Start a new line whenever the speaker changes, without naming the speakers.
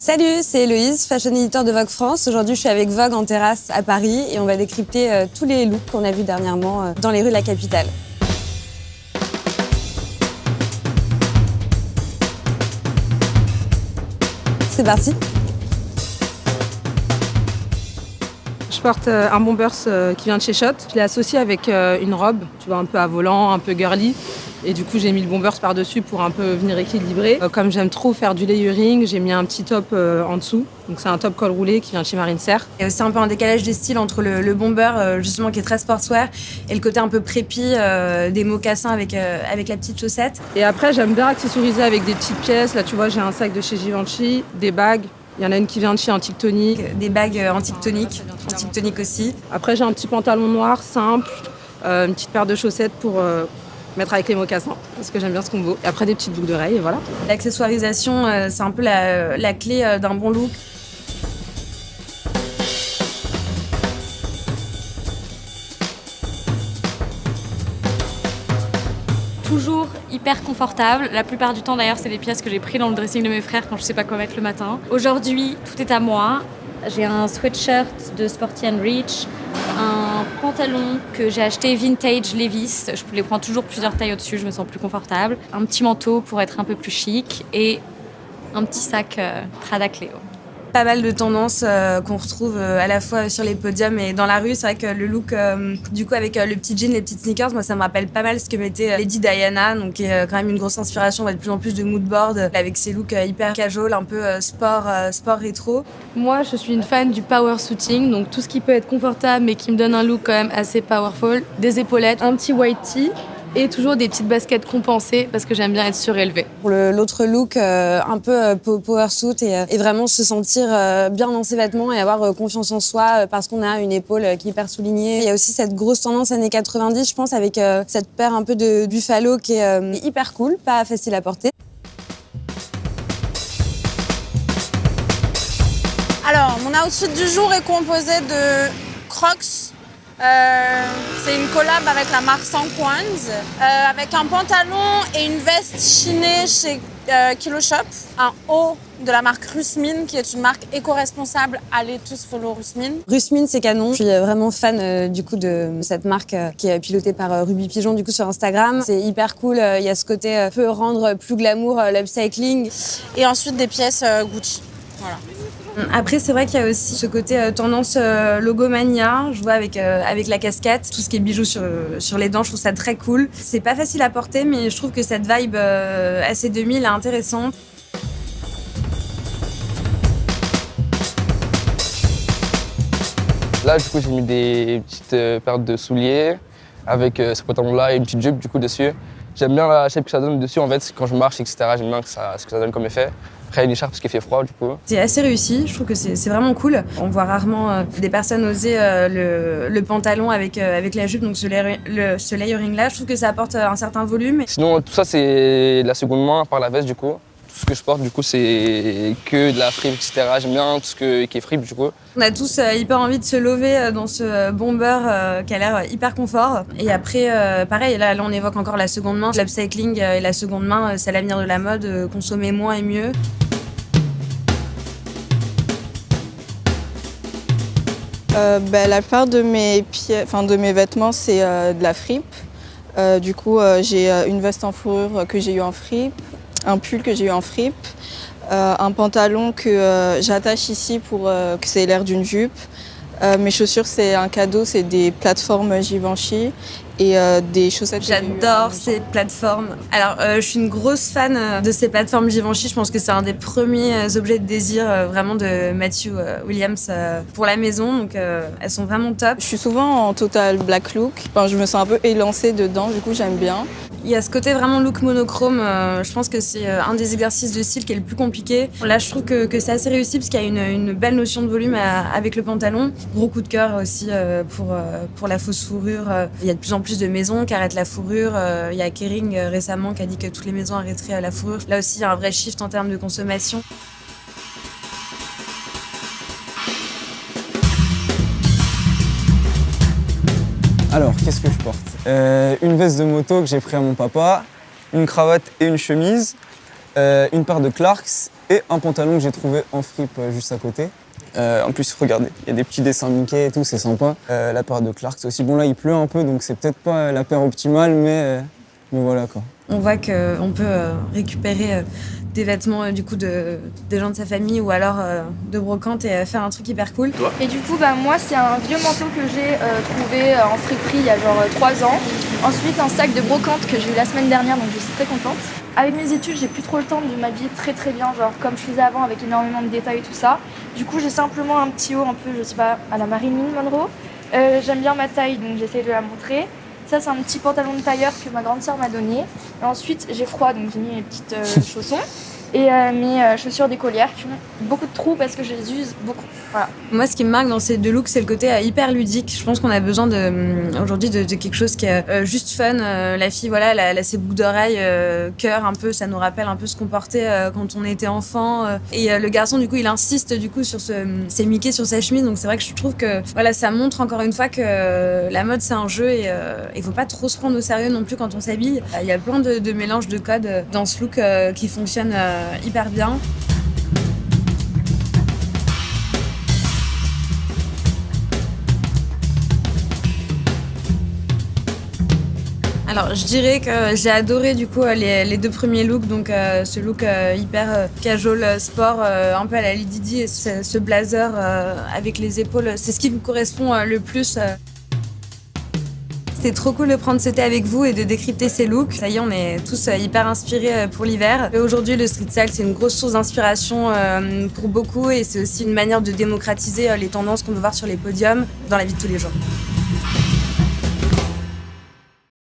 Salut, c'est Héloïse, fashion editor de Vogue France. Aujourd'hui, je suis avec Vogue en terrasse à Paris et on va décrypter tous les looks qu'on a vus dernièrement dans les rues de la capitale. C'est parti.
Je porte un Bombers qui vient de chez Shot. Je l'ai associé avec une robe, tu vois, un peu à volant, un peu girly. Et du coup, j'ai mis le Bombers par-dessus pour un peu venir équilibrer. Comme j'aime trop faire du layering, j'ai mis un petit top en dessous. Donc c'est un top col roulé qui vient de chez Marine Serre.
Il y a aussi un peu un décalage des styles entre le bomber, justement, qui est très sportswear, et le côté un peu préppy des mocassins avec la petite chaussette.
Et après, j'aime bien accessoriser avec des petites pièces. Là, tu vois, j'ai un sac de chez Givenchy, des bagues. Il y en a une qui vient de chez Antique Tonic.
Des bagues Antique Tonic aussi.
Après, j'ai un petit pantalon noir simple, une petite paire de chaussettes pour mettre avec les mocassins, parce que j'aime bien ce combo. Et après, des petites boucles d'oreilles, et voilà.
L'accessoirisation, c'est un peu la clé d'un bon look.
Toujours hyper confortable. La plupart du temps, d'ailleurs, c'est des pièces que j'ai prises dans le dressing de mes frères quand je sais pas quoi mettre le matin. Aujourd'hui, tout est à moi. J'ai un sweatshirt de Sporty & Rich, un pantalon que j'ai acheté vintage Levi's. Je les prends toujours plusieurs tailles au-dessus, je me sens plus confortable. Un petit manteau pour être un peu plus chic et un petit sac Prada Cleo.
Pas mal de tendances qu'on retrouve à la fois sur les podiums et dans la rue. C'est vrai que le look, du coup, avec le petit jean, les petites sneakers, moi, ça me rappelle pas mal ce que mettait Lady Diana, donc qui est quand même une grosse inspiration. On voit de plus en plus de mood board avec ces looks hyper casual, un peu sport rétro.
Moi, je suis une fan du power suiting, donc tout ce qui peut être confortable mais qui me donne un look quand même assez powerful. Des épaulettes, un petit white tee. Et toujours des petites baskets compensées parce que j'aime bien être surélevée.
Pour l'autre look, un peu power suit et vraiment se sentir bien dans ses vêtements et avoir confiance en soi parce qu'on a une épaule qui est hyper soulignée. Il y a aussi cette grosse tendance années 90, je pense, avec cette paire un peu de buffalo qui est hyper cool, pas facile à porter.
Alors, mon outfit du jour est composé de Crocs. C'est une collab avec la marque Sanquans, avec un pantalon et une veste chinée chez Kilo Shop, un haut de la marque Rusmin, qui est une marque éco-responsable. Allez tous follow Rusmin.
Rusmin, c'est canon. Je suis vraiment fan du coup de cette marque qui est pilotée par Ruby Pigeon du coup sur Instagram. C'est hyper cool. Il y a ce côté peut rendre plus glamour l'upcycling.
Et ensuite des pièces Gucci. Voilà.
Après, c'est vrai qu'il y a aussi ce côté tendance logomania. Je vois avec la casquette, tout ce qui est bijoux sur les dents, je trouve ça très cool. C'est pas facile à porter, mais je trouve que cette vibe assez 2000 est intéressante.
Là, du coup, j'ai mis des petites paires de souliers avec ce pantalon-là et une petite jupe du coup dessus. J'aime bien la shape que ça donne dessus en fait, quand je marche, etc. J'aime bien ce que ça donne comme effet. Après, une écharpe parce qu'il fait froid du coup.
C'est assez réussi, je trouve que c'est vraiment cool. On voit rarement des personnes oser le pantalon avec la jupe, donc ce layering-là. Je trouve que ça apporte un certain volume.
Sinon, tout ça, c'est de la seconde main, par la veste du coup. Tout ce que je porte, du coup, c'est que de la fripe, etc. J'aime bien tout ce qui est fripe, du coup.
On a tous hyper envie de se lever dans ce bomber qui a l'air hyper confort. Et après, pareil, là, on évoque encore la seconde main. L'upcycling et la seconde main, c'est l'avenir de la mode. Consommer moins et mieux.
La plupart de mes vêtements, c'est de la fripe. Du coup, j'ai une veste en fourrure que j'ai eu en fripe, un pull que j'ai eu en fripe, un pantalon que j'attache ici pour que ça ait l'air d'une jupe. Mes chaussures, c'est un cadeau, c'est des plateformes Givenchy et des chaussettes.
J'adore ces plateformes. Alors, je suis une grosse fan de ces plateformes Givenchy. Je pense que c'est un des premiers objets de désir vraiment de Matthew Williams pour la maison. Donc, elles sont vraiment top.
Je suis souvent en total black look. Enfin, je me sens un peu élancée dedans, du coup, j'aime bien.
Il y a ce côté vraiment look monochrome. Je pense que c'est un des exercices de style qui est le plus compliqué. Là, je trouve que c'est assez réussi parce qu'il y a une belle notion de volume avec le pantalon. Gros coup de cœur aussi pour la fausse fourrure. Il y a de plus en plus de maisons qui arrêtent la fourrure. Il y a Kering récemment qui a dit que toutes les maisons arrêteraient la fourrure. Là aussi, il y a un vrai shift en termes de consommation.
Alors, qu'est-ce que je porte? Une veste de moto que j'ai pris à mon papa, une cravate et une chemise, une paire de Clarks et un pantalon que j'ai trouvé en fripe juste à côté. En plus, regardez, il y a des petits dessins Mickey et tout, c'est sympa. La paire de Clarks aussi. Bon, là, il pleut un peu, donc c'est peut-être pas la paire optimale, mais voilà quoi.
On voit qu'on peut récupérer des vêtements du coup des gens de sa famille ou alors de brocante et faire un truc hyper cool.
Et du coup, moi, c'est un vieux manteau que j'ai trouvé en friperie il y a genre 3 ans. Ensuite, un sac de brocante que j'ai eu la semaine dernière, donc je suis très contente. Avec mes études, j'ai plus trop le temps de m'habiller très bien, genre comme je faisais avant avec énormément de détails et tout ça. Du coup, j'ai simplement un petit haut un peu, je sais pas, à la Marilyn Monroe. J'aime bien ma taille, donc j'essaie de la montrer. Ça, c'est un petit pantalon de tailleur que ma grande sœur m'a donné. Et ensuite, j'ai froid, donc j'ai mis mes petites chaussons. Et mes chaussures d'écolière qui ont beaucoup de trous parce que je les use beaucoup. Voilà.
Moi, ce qui me marque dans ces deux looks, c'est le côté hyper ludique. Je pense qu'on a besoin aujourd'hui de quelque chose qui est juste fun. La fille, voilà, elle a ses boucles d'oreilles, cœur un peu, ça nous rappelle un peu ce qu'on portait quand on était enfant. Et le garçon, du coup, il insiste du coup sur ses Mickey sur sa chemise. Donc c'est vrai que je trouve que voilà, ça montre encore une fois que la mode c'est un jeu et il faut pas trop se prendre au sérieux non plus quand on s'habille. Il y a plein de mélanges de codes dans ce look qui fonctionnent hyper bien. Alors je dirais que j'ai adoré du coup les deux premiers looks, donc ce look hyper casual sport, un peu à la Lady Di, et ce blazer avec les épaules, c'est ce qui me correspond le plus. C'était trop cool de prendre ce thé avec vous et de décrypter ces looks. Ça y est, on est tous hyper inspirés pour l'hiver. Aujourd'hui, le street style, c'est une grosse source d'inspiration pour beaucoup et c'est aussi une manière de démocratiser les tendances qu'on peut voir sur les podiums dans la vie de tous les jours.